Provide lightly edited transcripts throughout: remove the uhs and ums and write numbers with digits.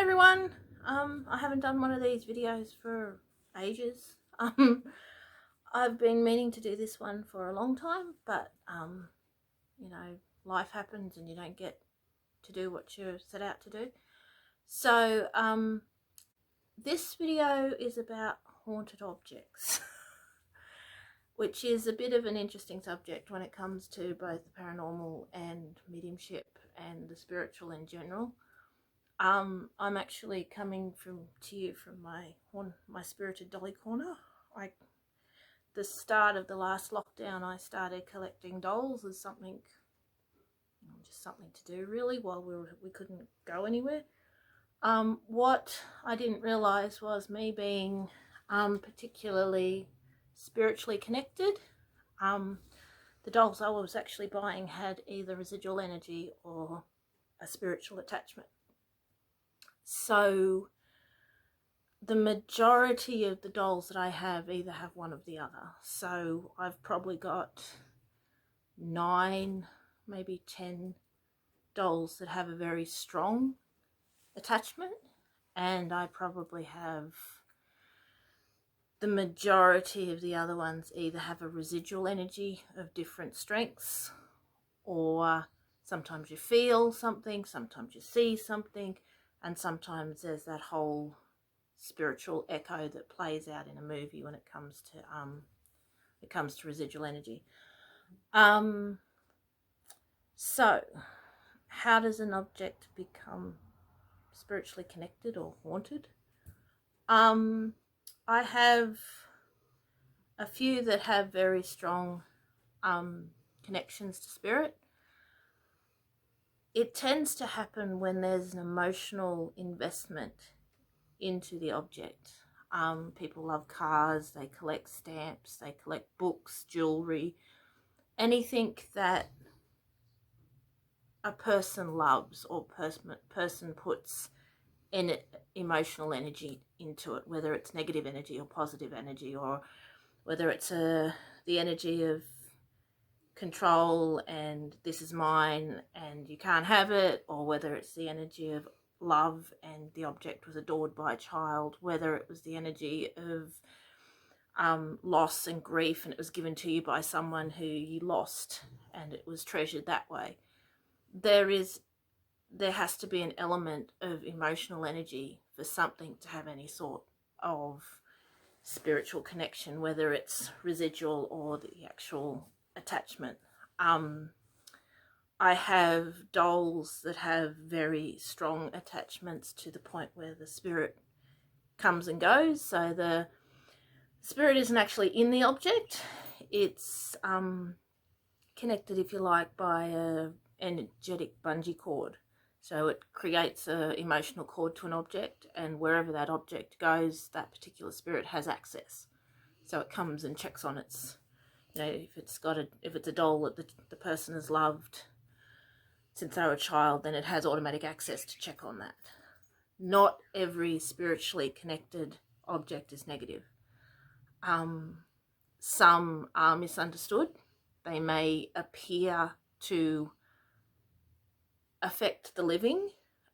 everyone. I haven't done one of these videos for ages. I've been meaning to do this one for a long time, but you know, life happens and you don't get to do what you're set out to do. So this video is about haunted objects, which is a bit of an interesting subject when it comes to both the paranormal and mediumship and the spiritual in general. I'm actually coming to you from my spirited dolly corner. The start of the last lockdown, I started collecting dolls as something, just something to do really, while we couldn't go anywhere. What I didn't realise was me being particularly spiritually connected. The dolls I was actually buying had either residual energy or a spiritual attachment. So the majority of the dolls that I have either have one of the other. So I've probably got 9, maybe 10 dolls that have a very strong attachment, and I probably have the majority of the other ones either have a residual energy of different strengths, or sometimes you feel something, sometimes you see something, and sometimes there's that whole spiritual echo that plays out in a movie when it comes to residual energy. So how does an object become spiritually connected or haunted? I have a few that have very strong connections to spirit. It tends to happen when there's an emotional investment into the object. People love cars, they collect stamps, they collect books, jewelry, anything that a person loves or person puts in emotional energy into it, whether it's negative energy or positive energy, or whether it's the energy of control and this is mine and you can't have it, or whether it's the energy of love and the object was adored by a child, whether it was the energy of loss and grief and it was given to you by someone who you lost and it was treasured that way. There has to be an element of emotional energy for something to have any sort of spiritual connection, whether it's residual or the actual attachment. I have dolls that have very strong attachments to the point where the spirit comes and goes. So the spirit isn't actually in the object. It's connected, if you like, by an energetic bungee cord. So it creates an emotional cord to an object, and wherever that object goes, that particular spirit has access. So it comes and checks on its, if it's a doll that the person has loved since they were a child, then it has automatic access to check on that. Not every spiritually connected object is negative. Some are misunderstood. They may appear to affect the living,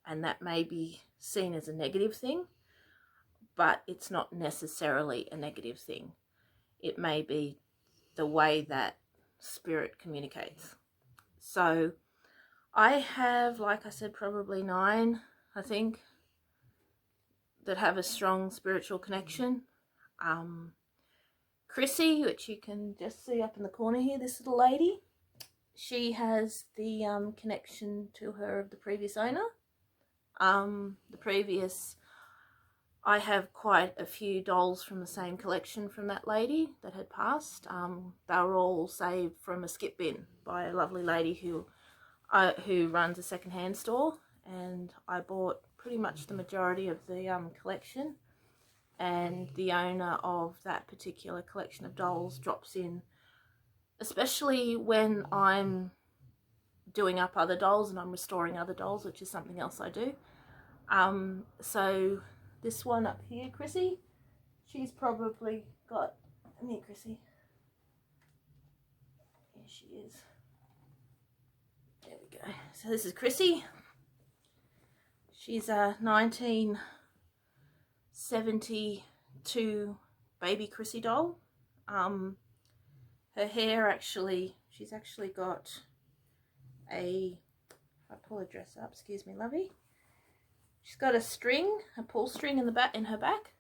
and that may be seen as a negative thing, but it's not necessarily a negative thing. It may be the way that spirit communicates. So I have, like I said, probably 9, I think, that have a strong spiritual connection. Chrissy, which you can just see up in the corner here, this little lady, she has the connection to her of the previous owner. I have quite a few dolls from the same collection from that lady that had passed. They were all saved from a skip bin by a lovely lady who runs a second-hand store, and I bought pretty much the majority of the collection, and the owner of that particular collection of dolls drops in, especially when I'm doing up other dolls and I'm restoring other dolls, which is something else I do. So this one up here, Chrissy, she's probably got, come here Chrissy, here she is, there we go. So this is Chrissy. She's a 1972 baby Chrissy doll. Her hair actually, she's actually got a, if I pull her dress up, excuse me, lovey. She's got a string, a pull string in the back, in her back,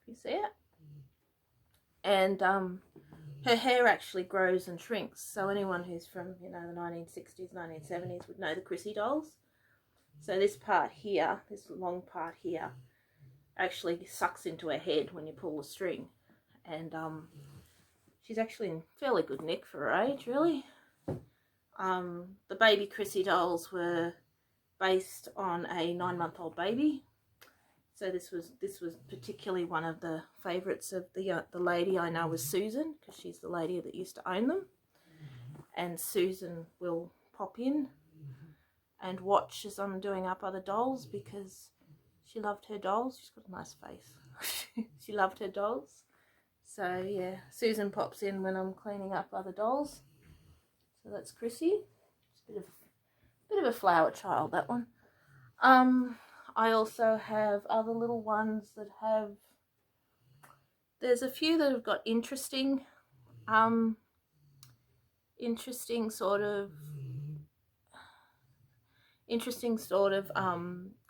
if you see it. And her hair actually grows and shrinks. So anyone who's from, you know, the 1960s, 1970s would know the Chrissy dolls. So this part here, this long part here, actually sucks into her head when you pull the string. And she's actually in fairly good nick for her age, really. The baby Chrissy dolls were based on a 9-month-old baby. So this was particularly one of the favourites of the lady I know was Susan, because she's the lady that used to own them. And Susan will pop in and watch as I'm doing up other dolls, because she loved her dolls. She's got a nice face. She loved her dolls. So yeah, Susan pops in when I'm cleaning up other dolls. So that's Chrissy. It's a bit of a flower child, that one. I also have other little ones that have, there's a few that have got interesting sort of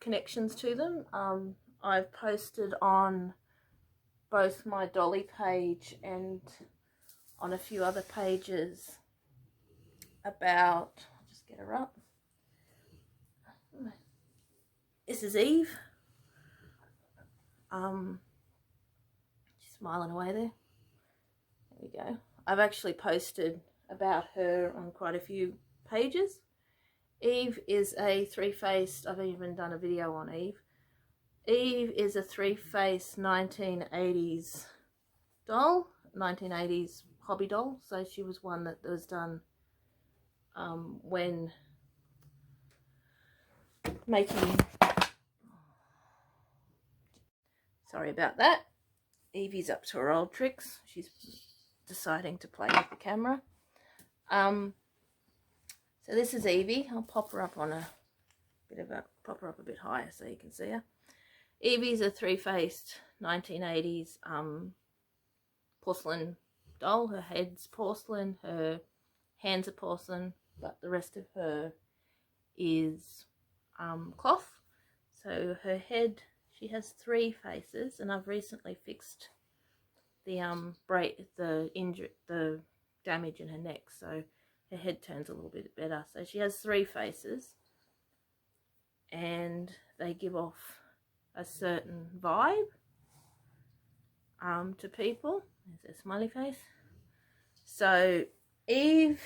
connections to them. I've posted on both my Dolly page and on a few other pages about, I'll just get her up. This is Eve. She's smiling away there. There we go. I've actually posted about her on quite a few pages. Eve is a three-faced, I've even done a video on Eve. Eve is a three-faced 1980s doll, 1980s hobby doll. So she was one that was done when making, sorry about that, Evie's up to her old tricks. She's deciding to play with the camera. So this is Evie. I'll pop her up on a bit higher so you can see her. Evie's a three-faced 1980s porcelain doll. Her head's porcelain, her hands are porcelain, but the rest of her is cloth. So her head, she has 3 faces, and I've recently fixed the damage in her neck, so her head turns a little bit better. So she has 3 faces, and they give off a certain vibe to people. There's a smiley face. So Eve's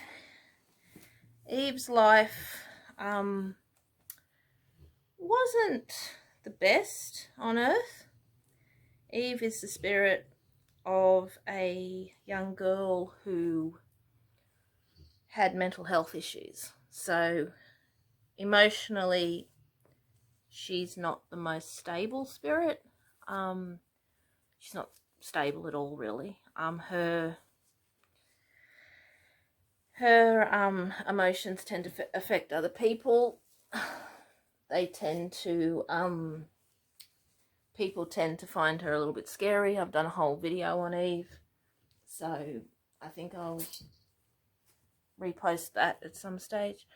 life wasn't the best on earth. Eve is the spirit of a young girl who had mental health issues. So emotionally, she's not the most stable spirit. She's not stable at all, really. Her emotions tend to affect other people. They tend to, people tend to find her a little bit scary. I've done a whole video on Eve, so I think I'll repost that at some stage.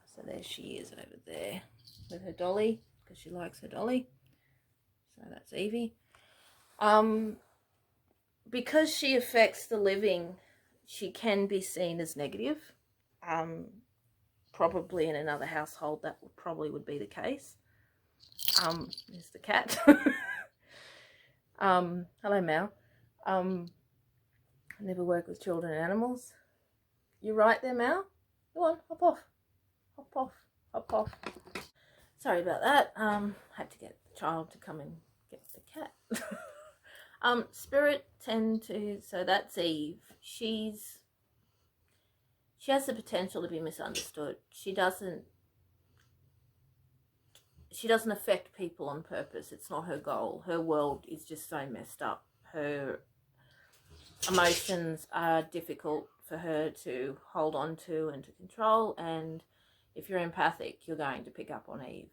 So there she is over there with her dolly, because she likes her dolly. So that's Evie. Because she affects the living, she can be seen as negative. Probably in another household that would be the case. There's the cat. Hello, Mal. I never work with children and animals. You right there, Mal? Go on, hop off. Hop off. Hop off. Sorry about that. Had to get the child to come and get the cat. Spirit tend to, so that's Eve. She has the potential to be misunderstood. She doesn't affect people on purpose. It's not her goal. Her world is just so messed up. Her emotions are difficult for her to hold on to and to control, and if you're empathic, you're going to pick up on Eve.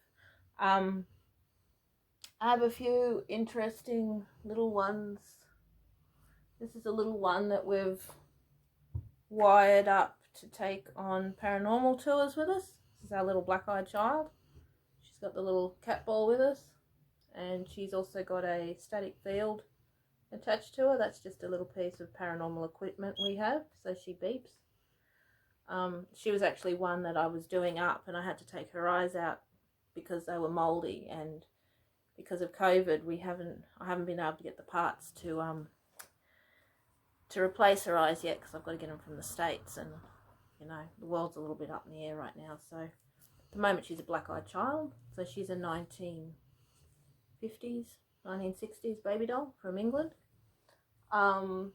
I have a few interesting little ones. This is a little one that we've wired up to take on paranormal tours with us. This is our little black-eyed child. She's got the little cat ball with us, and she's also got a static field attached to her. That's just a little piece of paranormal equipment we have, so she beeps. She was actually one that I was doing up, and I had to take her eyes out because they were mouldy, and because of COVID, I haven't been able to get the parts to replace her eyes yet, because I've got to get them from the States, and you know, the world's a little bit up in the air right now. So at the moment she's a black-eyed child, so she's a 1960s, 1960s baby doll from England. And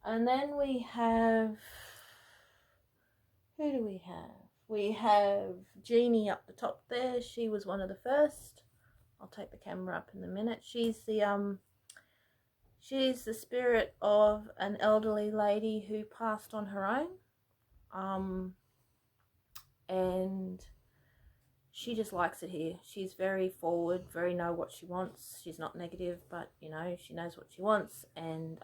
then we have, who do we have? We have Jeannie up the top there. She was one of the first. I'll take the camera up in a minute. She's the spirit of an elderly lady who passed on her own. And she just likes it here. She's very forward, very know what she wants. She's not negative, but you know, she knows what she wants, and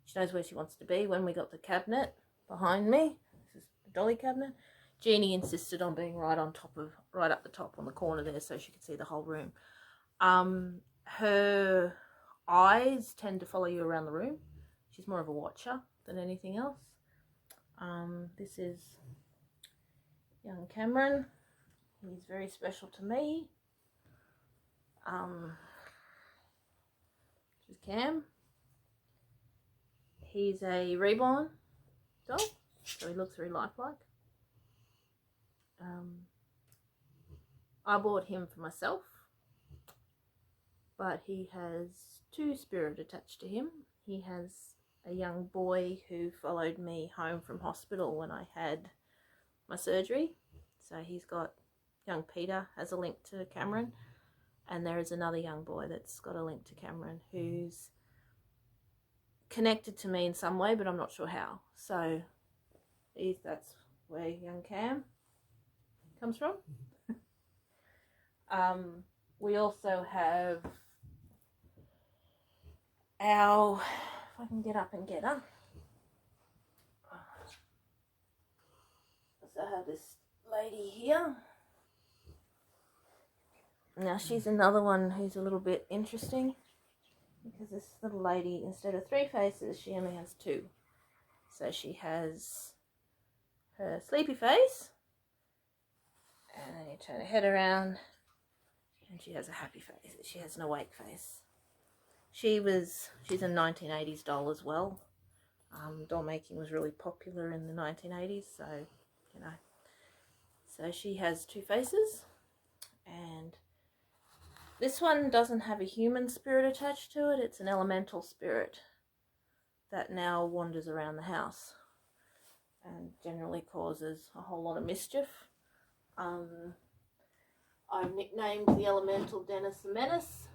she knows where she wants to be. When we got the cabinet behind me, this is the dolly cabinet, Jeannie insisted on being right up the top on the corner there, so she could see the whole room. Her eyes tend to follow you around the room. She's more of a watcher than anything else. This is young Cameron. He's very special to me. This is Cam. He's a reborn doll, so he looks very lifelike. I bought him for myself, but he has two spirits attached to him. He has a young boy who followed me home from hospital when I had my surgery. So he's got young Peter has a link to Cameron, and there is another young boy that's got a link to Cameron who's connected to me in some way, but I'm not sure how. So that's where young Cam comes from. We also have our, if I can get up and get her. So I have this lady here. Now she's another one who's a little bit interesting, because this little lady, instead of 3 faces, she only has 2. So she has her sleepy face, and then you turn her head around, and she has a happy face. She has an awake face. She's a 1980s doll as well. Doll making was really popular in the 1980s, so, you know. So she has 2 faces, and this one doesn't have a human spirit attached to it. It's an elemental spirit that now wanders around the house and generally causes a whole lot of mischief. I've nicknamed the elemental Dennis the Menace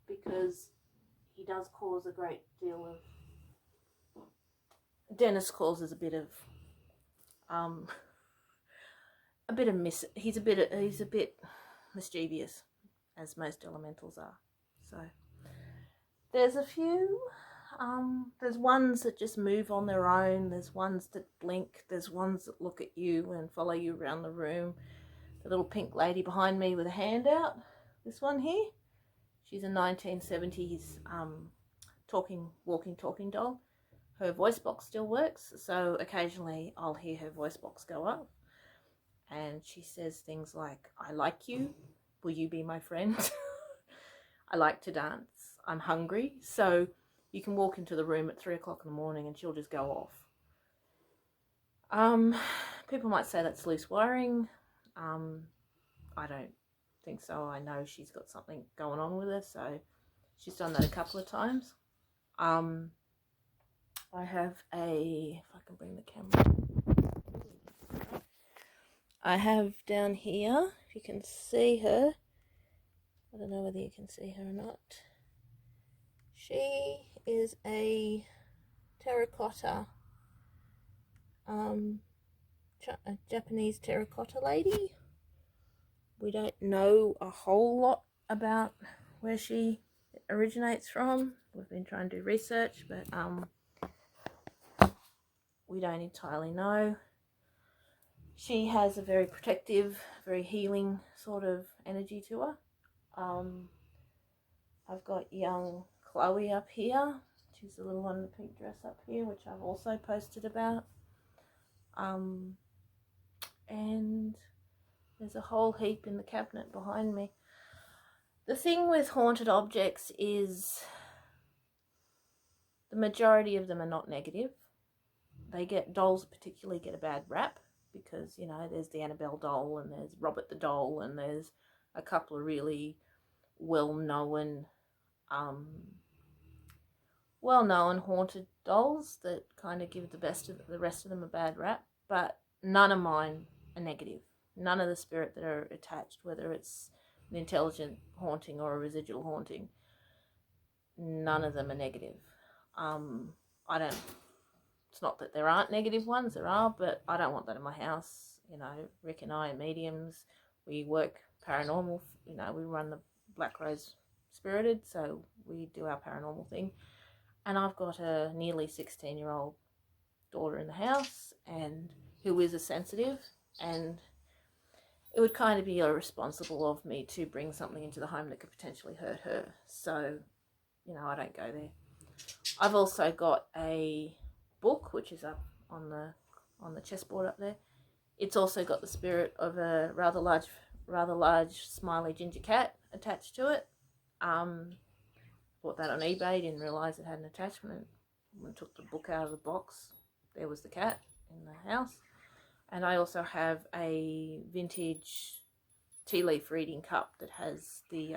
because he does cause a great deal of... Dennis causes a bit of he's a bit mischievous, as most elementals are. So there's a few. There's ones that just move on their own. There's ones that blink. There's ones that look at you and follow you around the room. The little pink lady behind me with a hand out. This one here. She's a 1970s walking talking doll. Her voice box still works, so occasionally I'll hear her voice box go up. And she says things like, "I like you. Will you be my friend?" "I like to dance. I'm hungry." So you can walk into the room at 3 o'clock in the morning and she'll just go off. People might say that's loose wiring. I don't think so. I know she's got something going on with her, so she's done that a couple of times. I have if I can bring the camera. I have down here, if you can see her, I don't know whether you can see her or not. She is a terracotta, a Japanese terracotta lady. We don't know a whole lot about where she originates from. We've been trying to do research, but we don't entirely know. She has a very protective, very healing sort of energy to her. I've got young Chloe up here. She's the little one in the pink dress up here, which I've also posted about. And there's a whole heap in the cabinet behind me. The thing with haunted objects is the majority of them are not negative. Dolls particularly get a bad rap because, you know, there's the Annabelle doll and there's Robert the doll and there's a couple of really well-known haunted dolls that kind of give the rest of them a bad rap, but none of mine are negative. None of the spirit that are attached, whether it's an intelligent haunting or a residual haunting, none of them are negative. It's not that there aren't negative ones, there are, but I don't want that in my house. You know, Rick and I are mediums. We work paranormal. You know, we run the Black Rose Spirited, so we do our paranormal thing. And I've got a nearly 16-year-old daughter in the house, and who is a sensitive, and it would kind of be irresponsible of me to bring something into the home that could potentially hurt her. So, you know, I don't go there. I've also got a book which is up on the chessboard up there. It's also got the spirit of a rather large smiley ginger cat attached to it. Bought that on eBay, didn't realise it had an attachment. When I took the book out of the box, there was the cat in the house. And I also have a vintage tea leaf reading cup that has the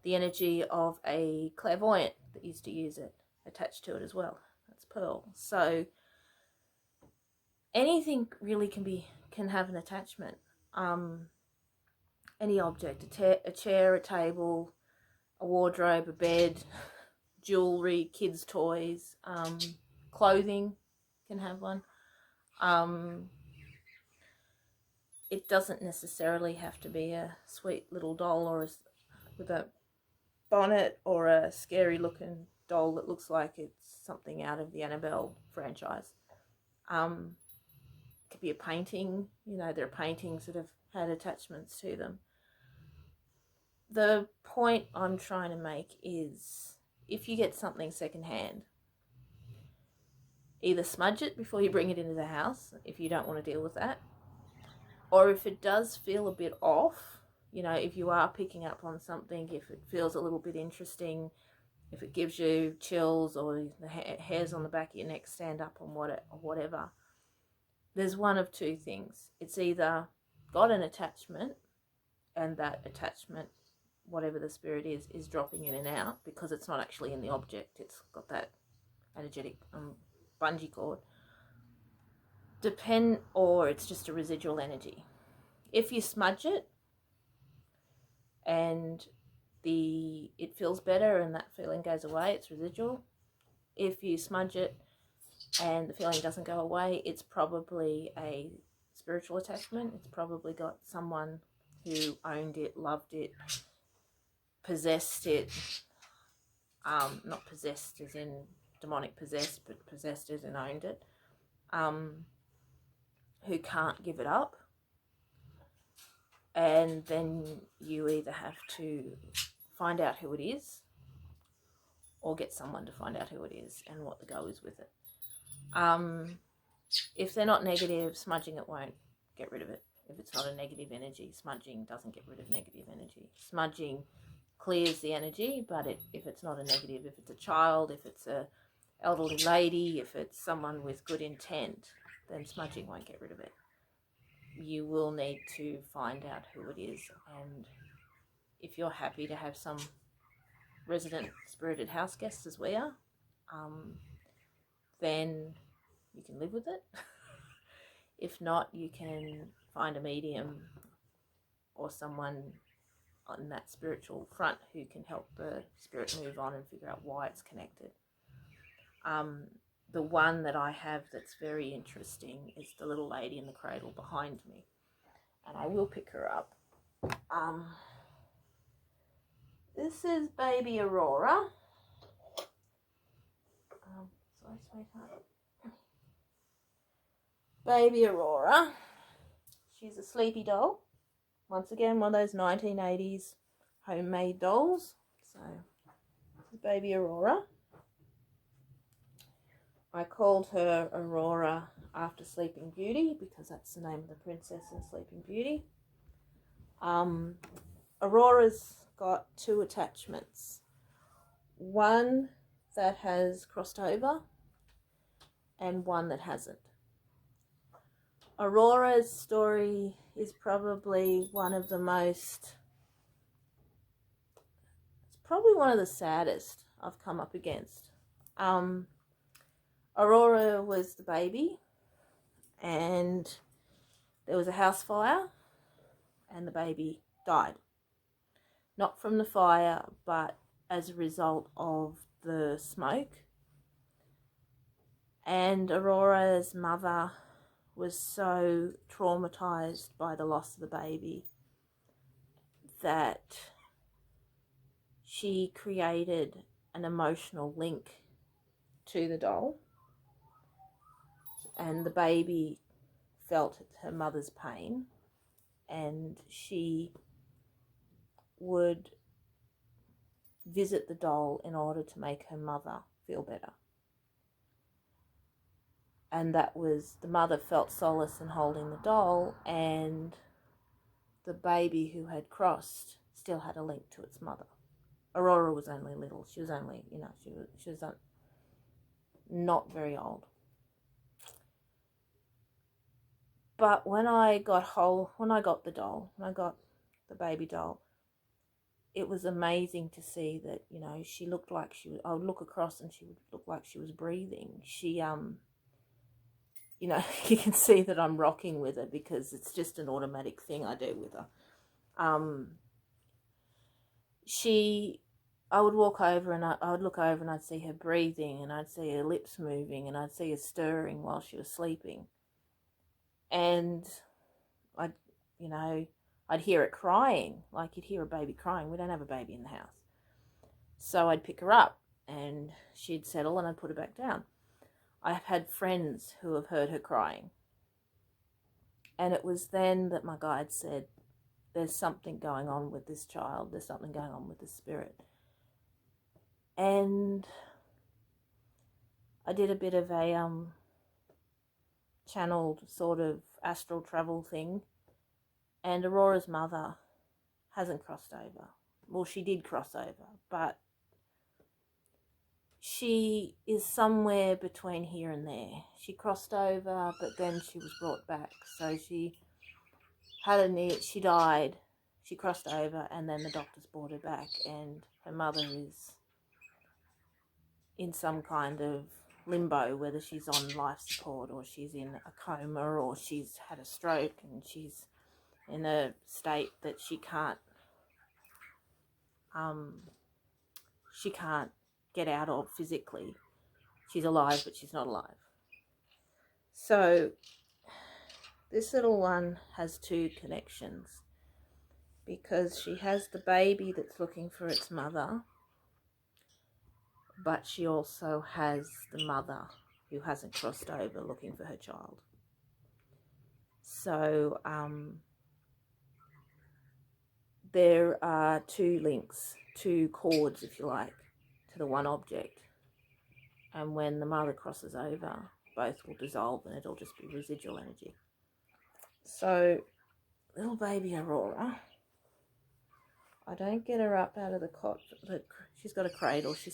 energy of a clairvoyant that used to use it attached to it as well. That's Pearl. So anything really can have an attachment. Any object, a chair, a table, a wardrobe, a bed, jewelry, kids' toys, clothing can have one. It doesn't necessarily have to be a sweet little doll or with a bonnet or a scary looking doll that looks like it's something out of the Annabelle franchise. It could be a painting. You know, there are paintings that have had attachments to them. The point I'm trying to make is, if you get something secondhand, either smudge it before you bring it into the house if you don't want to deal with that, or if it does feel a bit off, you know, if you are picking up on something, if it feels a little bit interesting, if it gives you chills or the hairs on the back of your neck stand up on whatever, there's one of two things. It's either got an attachment, and that attachment, whatever the spirit is dropping in and out because it's not actually in the object. It's got that energetic bungee cord. Or it's just a residual energy. If you smudge it and it feels better and that feeling goes away, it's residual. If you smudge it and the feeling doesn't go away, it's probably a spiritual attachment. It's probably got someone who owned it, loved it, possessed it, not possessed as in demonic possessed, but possessed as in owned it, who can't give it up. And then you either have to find out who it is or get someone to find out who it is and what the go is with it. If they're not negative, smudging it won't get rid of it. If it's not a negative energy, smudging doesn't get rid of negative energy. Smudging clears the energy, but if it's not a negative, if it's a child, if it's a elderly lady, if it's someone with good intent, then smudging won't get rid of it. You will need to find out who it is, and if you're happy to have some resident spirited house guests as we are, then you can live with it. If not, you can find a medium or someone on that spiritual front who can help the spirit move on and figure out why it's connected. The one that I have that's very interesting is the little lady in the cradle behind me, and I will pick her up. this is baby Aurora. Sorry, sweetheart. Baby Aurora. She's a sleepy doll. Once again, one of those 1980s homemade dolls. So, this is baby Aurora. I called her Aurora after Sleeping Beauty because that's the name of the princess in Sleeping Beauty. Aurora's got two attachments. One that has crossed over and one that hasn't. Aurora's story is probably one of the most, it's probably one of the saddest I've come up against. Aurora was the baby and there was a house fire and the baby died. Not from the fire, but as a result of the smoke. And Aurora's mother was so traumatized by the loss of the baby that she created an emotional link to the doll, and the baby felt her mother's pain, and she would visit the doll in order to make her mother feel better. And that was, the mother felt solace in holding the doll, and the baby who had crossed still had a link to its mother. Aurora was only little. She was only, she was not very old. But when I got the doll, when I got the baby doll, it was amazing to see that, she looked like I would look across and she would look like she was breathing. She, you can see that I'm rocking with her because it's just an automatic thing I do with her. I would walk over and I would look over and I'd see her breathing, and I'd see her lips moving, and I'd see her stirring while she was sleeping. And I'd hear it crying, like you'd hear a baby crying. We don't have a baby in the house. So I'd pick her up and she'd settle and I'd put her back down. I've had friends who have heard her crying. And it was then that my guide said, there's something going on with this child. There's something going on with the spirit. And I did a bit of a channeled sort of astral travel thing. And Aurora's mother hasn't crossed over. Well, she did cross over, but she is somewhere between here and there. She crossed over, but then she was brought back. So she she died, she crossed over, and then the doctors brought her back, and her mother is in some kind of limbo, whether she's on life support or she's in a coma or she's had a stroke and she's in a state that she can't get out of physically. She's alive, but she's not alive. So this little one has two connections, because she has the baby that's looking for its mother, but she also has the mother who hasn't crossed over looking for her child. So there are two links, two cords, if you like, to the one object. And when the mother crosses over, both will dissolve and it'll just be residual energy. So little baby Aurora, I don't get her up out of the cot. She's got a cradle. She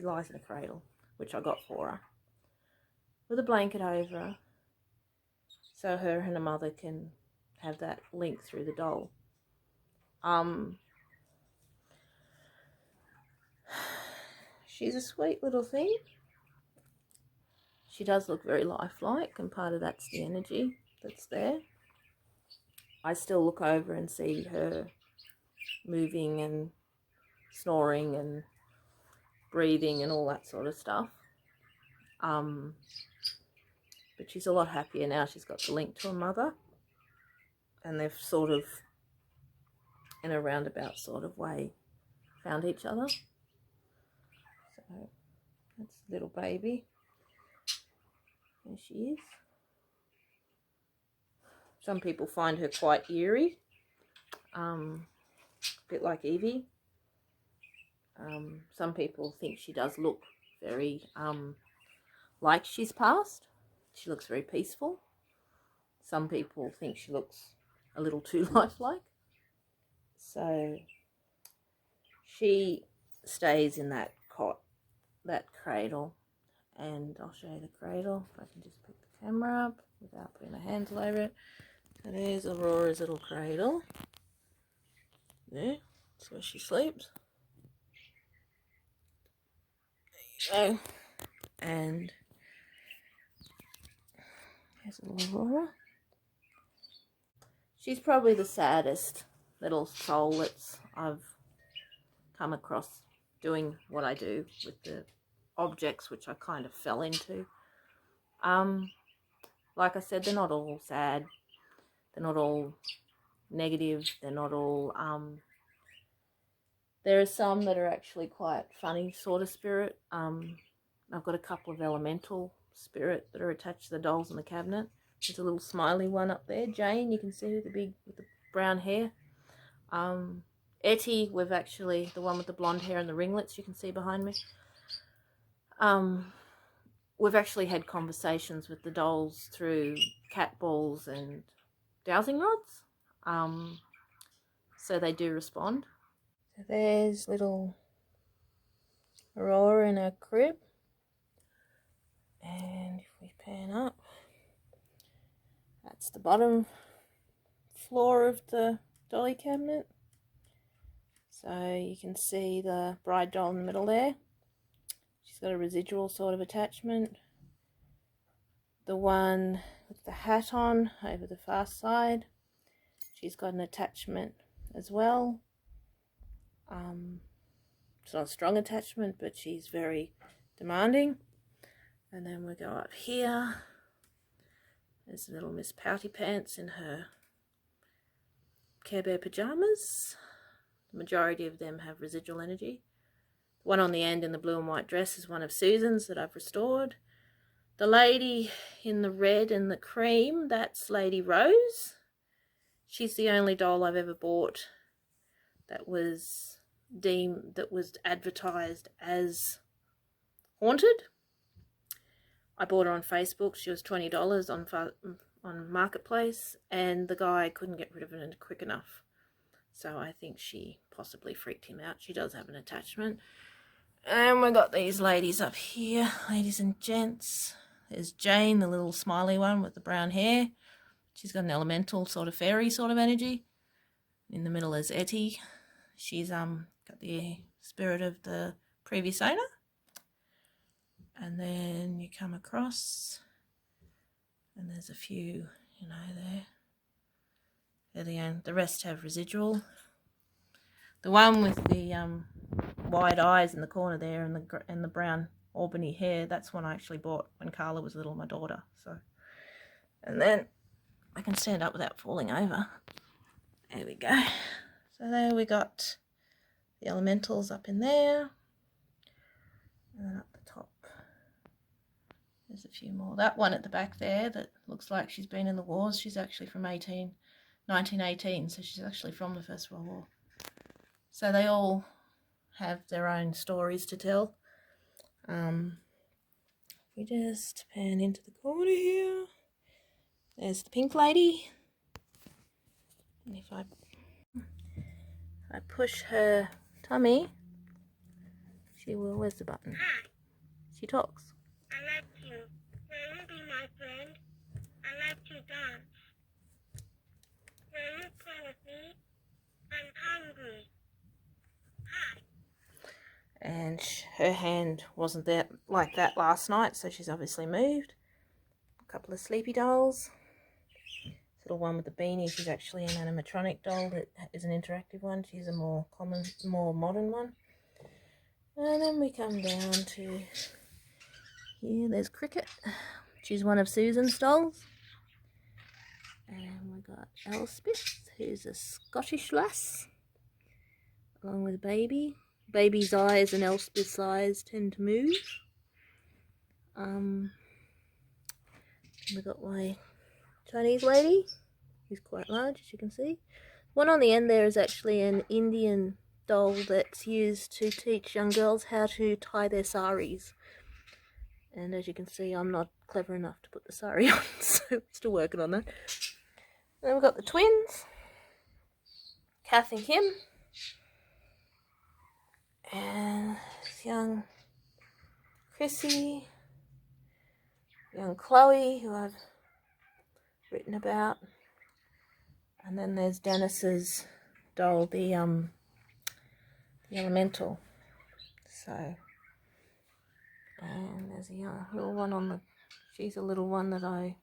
lies in a cradle, which I got for her, with a blanket over her, so her and her mother can have that link through the doll. She's a sweet little thing. She does look very lifelike, and part of that's the energy that's there. I still look over and see her moving and snoring and breathing and all that sort of stuff. But she's a lot happier now. She's got the link to her mother, and they've sort of, in a roundabout sort of way, found each other. So that's little baby. There she is. Some people find her quite eerie, a bit like Evie. Some people think she does look very like she's passed. She looks very peaceful. Some people think she looks a little too lifelike. So she stays in that cot, that cradle, and I'll show you the cradle. If I can just pick the camera up without putting my hands all over it. So there's Aurora's little cradle. There, that's where she sleeps. There you go. And here's little Aurora. She's probably the saddest little soul that I've come across doing what I do with the objects, which I kind of fell into. Like I said, they're not all sad. They're not all negative. They're not all... there are some that are actually quite funny sort of spirit. I've got a couple of elemental spirit that are attached to the dolls in the cabinet. There's a little smiley one up there, Jane. You can see her, with the brown hair. Etty, we've actually, the one with the blonde hair and the ringlets, you can see behind me. We've actually had conversations with the dolls through cat balls and dowsing rods. So they do respond. So there's little Aurora in her crib. And if we pan up, that's the bottom floor of the dolly cabinet. So you can see the bride doll in the middle there. She's got a residual sort of attachment. The one with the hat on over the far side, she's got an attachment as well. It's not a strong attachment, but she's very demanding. And then we go up here. There's little Miss Pouty Pants in her Care Bear pajamas. The majority of them have residual energy. The one on the end in the blue and white dress is one of Susan's that I've restored. The lady in the red and the cream, that's Lady Rose. She's the only doll I've ever bought that was advertised as haunted. I bought her on Facebook. She was $20 on Marketplace, and the guy couldn't get rid of it quick enough. So I think she possibly freaked him out. She does have an attachment. And we've got these ladies up here, ladies and gents. There's Jane, the little smiley one with the brown hair. She's got an elemental sort of fairy sort of energy. In the middle is Etty. She's got the spirit of the previous owner. And then you come across, and there's a few, you know, there. The rest have residual. The one with the wide eyes in the corner there and the brown Albany hair, that's one I actually bought when Carla was little, my daughter. So, and then I can stand up without falling over. There we go. So there we got the elementals up in there, and then up the top there's a few more. That one at the back there that looks like she's been in the wars, she's actually from 1918, so she's actually from the First World War. So they all have their own stories to tell. We just pan into the corner here. There's the pink lady. And if I push her tummy, she will, where's the button? She talks. I like you. Will you be my friend? I like to dance. Will you play with me? I'm hungry. Hi. And her hand wasn't there like that last night, so she's obviously moved. A couple of sleepy dolls. This little one with the beanie, she's actually an animatronic doll that is an interactive one. She's a more common, more modern one. And then we come down to here, there's Cricket. She's one of Susan's dolls. And we've got Elspeth, who's a Scottish lass, along with Baby. baby's eyes and Elspeth's eyes tend to move. We got my Chinese lady, who's quite large, as you can see. One on the end there is actually an Indian doll that's used to teach young girls how to tie their saris. And as you can see, I'm not clever enough to put the sari on, so I'm still working on that. Then we've got the twins, Kath and Kim, and young Chrissy, young Chloe, who I've written about, and then there's Dennis's doll, the elemental. So, and there's a young little one on the. She's a little one that I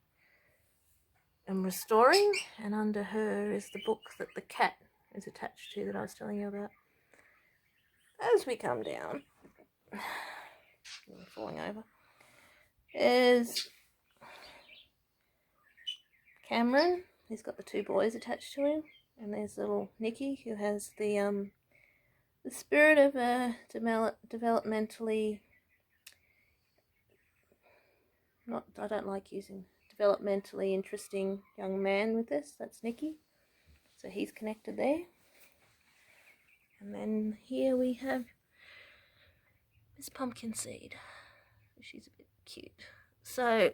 am restoring, and under her is the book that the cat is attached to that I was telling you about. As we come down, falling over, is Cameron. He's got the two boys attached to him, and there's little Nikki, who has the spirit of a developmentally. I don't like using developmentally interesting young man with this. That's Nikki. So he's connected there. And then here we have Miss Pumpkin Seed. She's a bit cute. So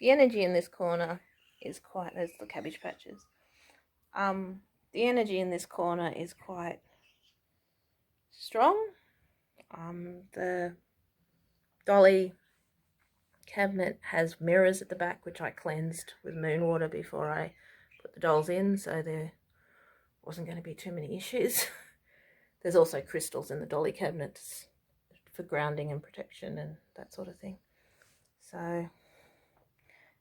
the energy in this corner is quite, there's the Cabbage Patches. The energy in this corner is quite strong. The dolly cabinet has mirrors at the back, which I cleansed with moon water before I put the dolls in, so there wasn't going to be too many issues. There's also crystals in the dolly cabinets for grounding and protection and that sort of thing. So,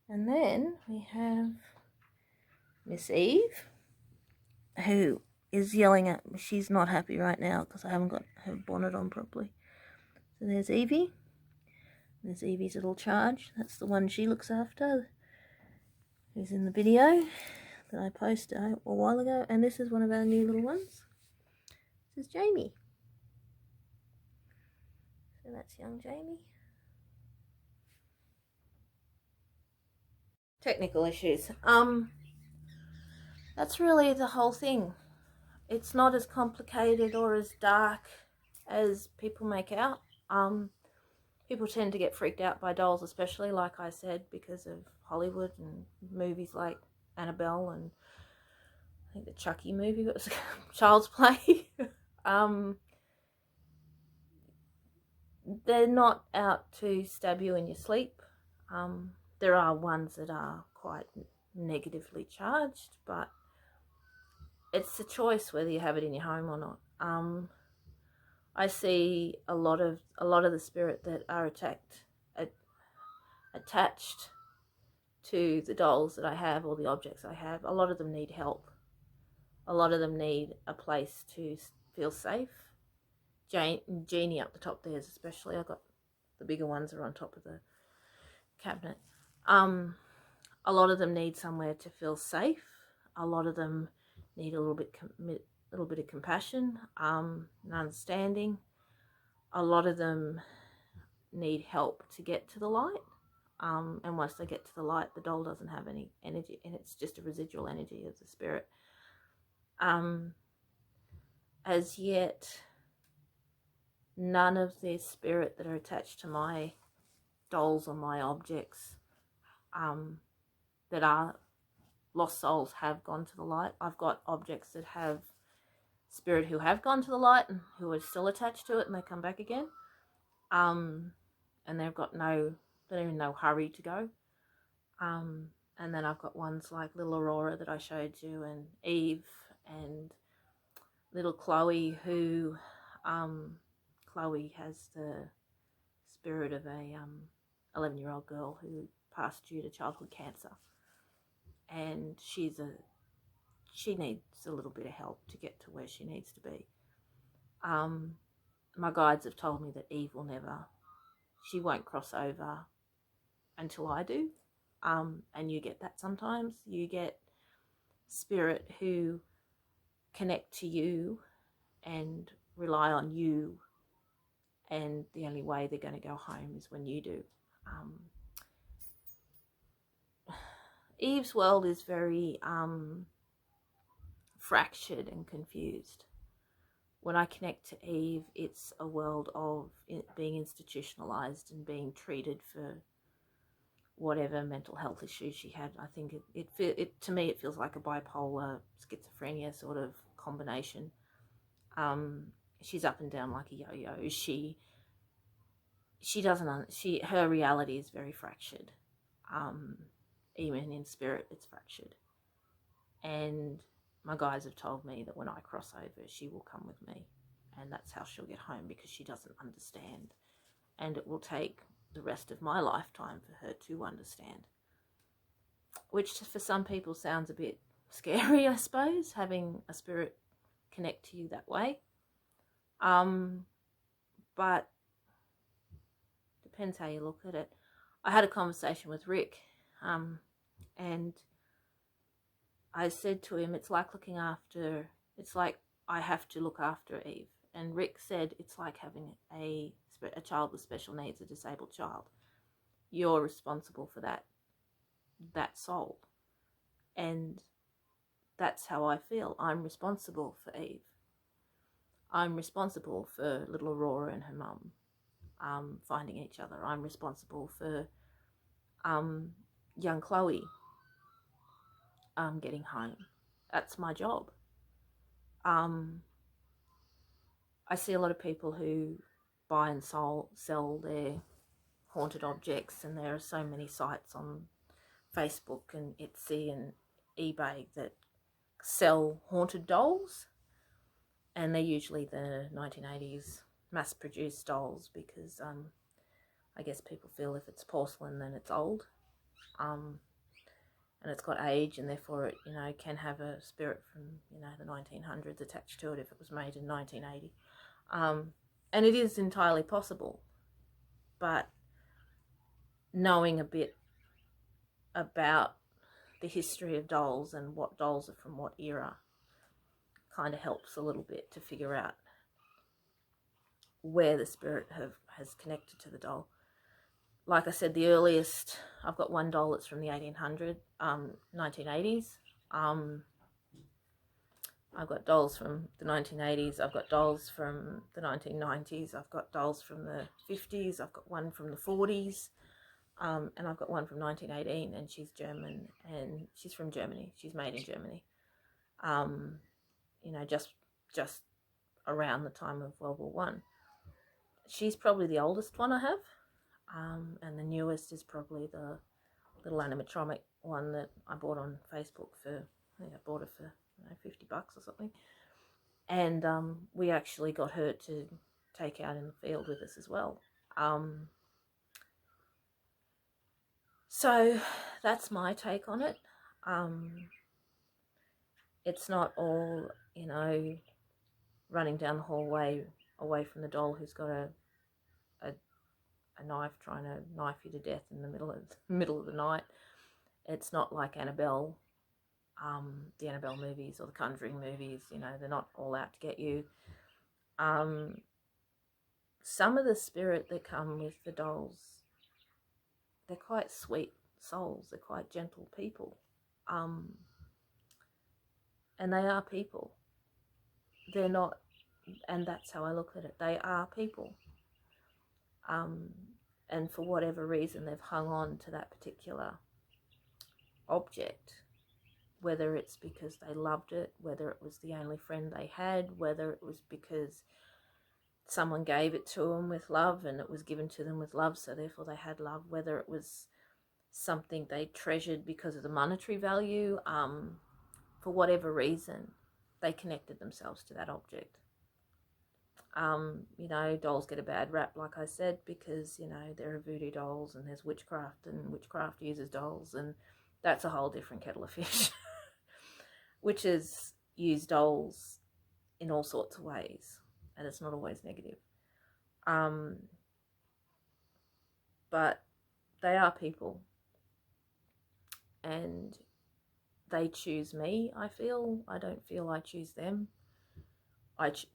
and then we have Miss Eve, who is yelling at me. She's not happy right now because I haven't got her bonnet on properly. So there's Evie. There's Evie's little charge. That's the one she looks after, who's in the video that I posted a while ago. And this is one of our new little ones. This is Jamie. So that's young Jamie. Technical issues. That's really the whole thing. It's not as complicated or as dark as people make out. People tend to get freaked out by dolls, especially, like I said, because of Hollywood and movies like Annabelle and I think the Chucky movie was Child's Play. They're not out to stab you in your sleep. There are ones that are quite negatively charged, but it's a choice whether you have it in your home or not. I see a lot of the spirit that are attached to the dolls that I have or the objects I have. A lot of them need help. A lot of them need a place to feel safe. Jeannie up the top there especially. I've got the bigger ones are on top of the cabinet. A lot of them need somewhere to feel safe. A lot of them need a little bit of compassion, and understanding. A lot of them need help to get to the light. And once they get to the light, the doll doesn't have any energy, and it's just a residual energy of the spirit. As yet, none of the spirit that are attached to my dolls or my objects that are lost souls have gone to the light. I've got objects that have spirit who have gone to the light and who are still attached to it, and they come back again. And they've got they're in no hurry to go. And then I've got ones like little Aurora that I showed you, and Eve, and little Chloe, who Chloe has the spirit of a 11-year-old girl who passed due to childhood cancer, and she needs a little bit of help to get to where she needs to be. My guides have told me that Eve she won't cross over until I do. And you get that sometimes. You get spirit who connect to you and rely on you, and the only way they're going to go home is when you do. Eve's world is very fractured and confused. When I connect to Eve, it's a world of being institutionalized and being treated for whatever mental health issues she had. I think it to me it feels like a bipolar schizophrenia sort of combination. She's up and down like a yo-yo. She doesn't her reality is very fractured. Even in spirit, it's fractured. And my guides have told me that when I cross over, she will come with me, and that's how she'll get home, because she doesn't understand, and it will take the rest of my lifetime for her to understand, which for some people sounds a bit scary, I suppose, having a spirit connect to you that way. But depends how you look at it. I had a conversation with Rick, and I said to him, it's like I have to look after Eve. And Rick said, it's like having a child with special needs, a disabled child. You're responsible for that soul. And that's how I feel. I'm responsible for Eve. I'm responsible for little Aurora and her mum finding each other. I'm responsible for young Chloe getting home. That's my job. I see a lot of people who buy and sell their haunted objects, and there are so many sites on Facebook and Etsy and eBay that sell haunted dolls, and they're usually the 1980s mass-produced dolls, because I guess people feel if it's porcelain then it's old, and it's got age, and therefore it, can have a spirit from, the 1900s attached to it if it was made in 1980. And it is entirely possible, but knowing a bit about the history of dolls and what dolls are from what era kind of helps a little bit to figure out where the spirit has connected to the doll. Like I said, the earliest, I've got one doll that's from the 1980s. I've got dolls from the 1980s. I've got dolls from the 1990s. I've got dolls from the 50s. I've got one from the 40s. And I've got one from 1918, and she's German, and she's from Germany. She's made in Germany. Just around the time of World War One. She's probably the oldest one I have. And the newest is probably the little animatronic one that I bought on Facebook I think I bought it for $50 or something. And we actually got her to take out in the field with us as well. So that's my take on it. It's not all, running down the hallway away from the doll who's got a knife trying to knife you to death in the middle of the night. It's not like Annabelle, the Annabelle movies or the Conjuring movies. They're not all out to get you. Some of the spirit that come with the dolls, they're quite sweet souls. They're quite gentle people, and they are people. They're not, and that's how I look at it. They are people. And for whatever reason, they've hung on to that particular object, whether it's because they loved it, whether it was the only friend they had, whether it was because someone gave it to them with love and it was given to them with love, so therefore they had love, whether it was something they treasured because of the monetary value. For whatever reason, they connected themselves to that object. Dolls get a bad rap, like I said, because, there are voodoo dolls and there's witchcraft, and witchcraft uses dolls, and that's a whole different kettle of fish. Witches use dolls in all sorts of ways, and it's not always negative. But they are people, and they choose me, I feel. I don't feel I choose them.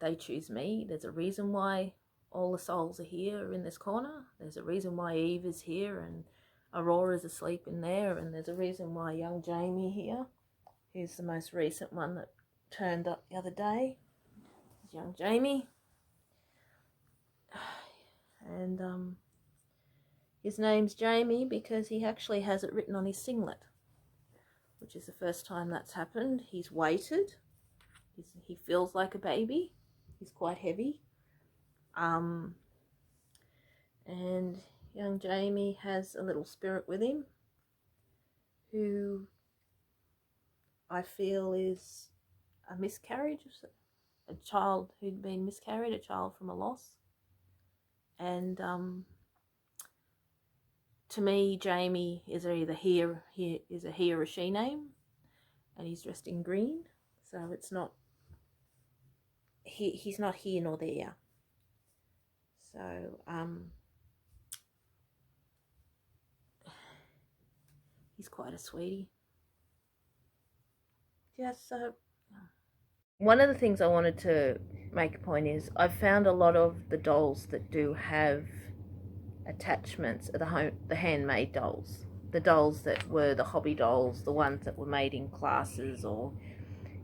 they choose me. There's a reason why all the souls are here in this corner. There's a reason why Eve is here and Aurora's asleep in there, and there's a reason why young Jamie here, who's the most recent one that turned up the other day, is young Jamie. And his name's Jamie because he actually has it written on his singlet, which is the first time that's happened. He's weighted. He feels like a baby. He's quite heavy. And young Jamie has a little spirit with him who I feel is a miscarriage, a child who'd been miscarried, a child from a loss. And to me, Jamie is either he or a she name, and he's dressed in green, so it's not he's not here nor there. So he's quite a sweetie. Just so one of the things I wanted to make a point is I've found a lot of the dolls that do have attachments are the handmade dolls, the dolls that were the hobby dolls, the ones that were made in classes or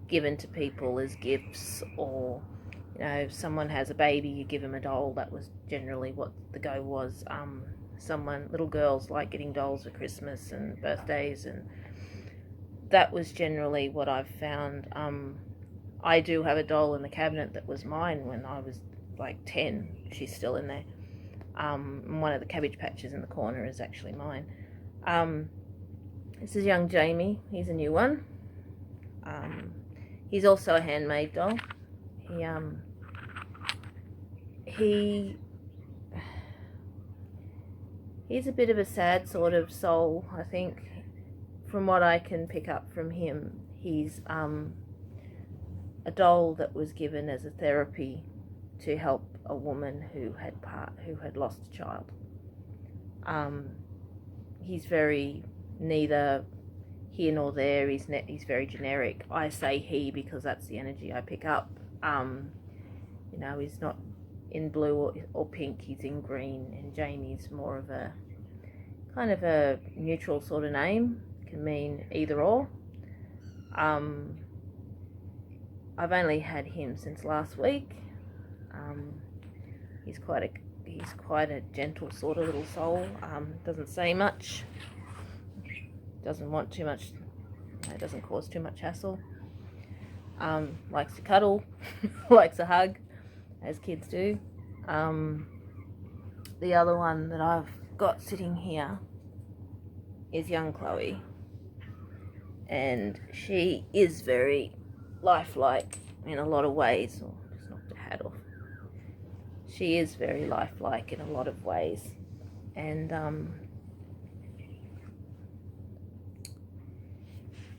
given to people as gifts, or you know, if someone has a baby, you give them a doll. That was generally what the go was. Little girls like getting dolls for Christmas and birthdays, and that was generally what I've found. I do have a doll in the cabinet that was mine when I was like 10. She's still in there. One of the Cabbage Patches in the corner is actually mine. This is young Jamie. He's a new one. He's also a handmade doll. He's a bit of a sad sort of soul, I think. From what I can pick up from him, he's a doll that was given as a therapy to help a woman who had lost a child. He's very neither here nor there. He's very generic. I say he because that's the energy I pick up. You know, he's not in blue or pink. He's in green, and Jamie's more of a kind of a neutral sort of name. Can mean either or. I've only had him since last week. He's quite a gentle sort of little soul. Doesn't say much. Doesn't want too much. Doesn't cause too much hassle. Likes to cuddle. Likes a hug, as kids do. The other one that I've got sitting here is young Chloe, and she is very lifelike in a lot of ways. Oh, just knocked her hat off. She is very lifelike in a lot of ways, and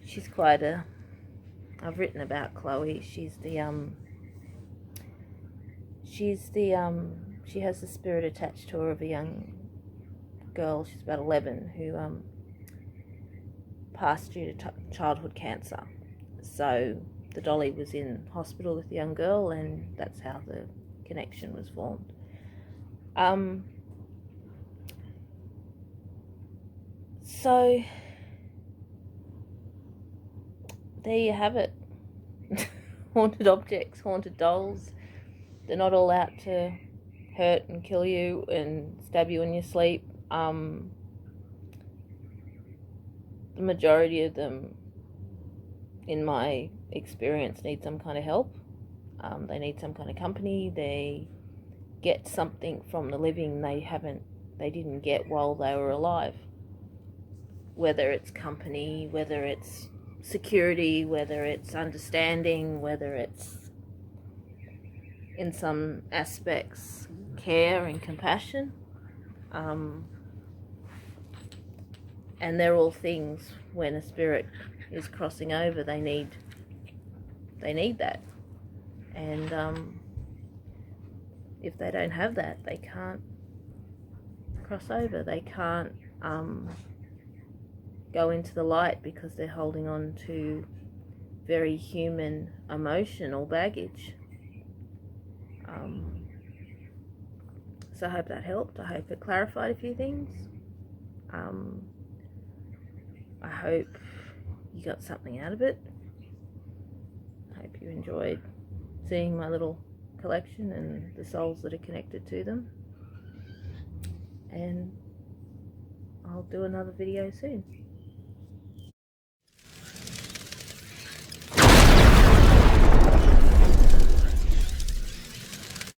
she's quite a. I've written about Chloe. She has the spirit attached to her of a young girl. She's about 11 who passed due to childhood cancer. So the dolly was in hospital with the young girl, and that's how the connection was formed. So there you have it. Haunted objects, haunted dolls. They're not all out to hurt and kill you and stab you in your sleep. The majority of them, in my experience, need some kind of help. They need some kind of company. They get something from the living they didn't get while they were alive. Whether it's company, whether it's security, whether it's understanding, whether it's in some aspects care and compassion. And they're all things when a spirit is crossing over, they need that. And if they don't have that, they can't cross over. They can't go into the light because they're holding on to very human emotional baggage. So I hope that helped. I hope it clarified a few things. I hope you got something out of it. I hope you enjoyed seeing my little collection and the souls that are connected to them. And I'll do another video soon.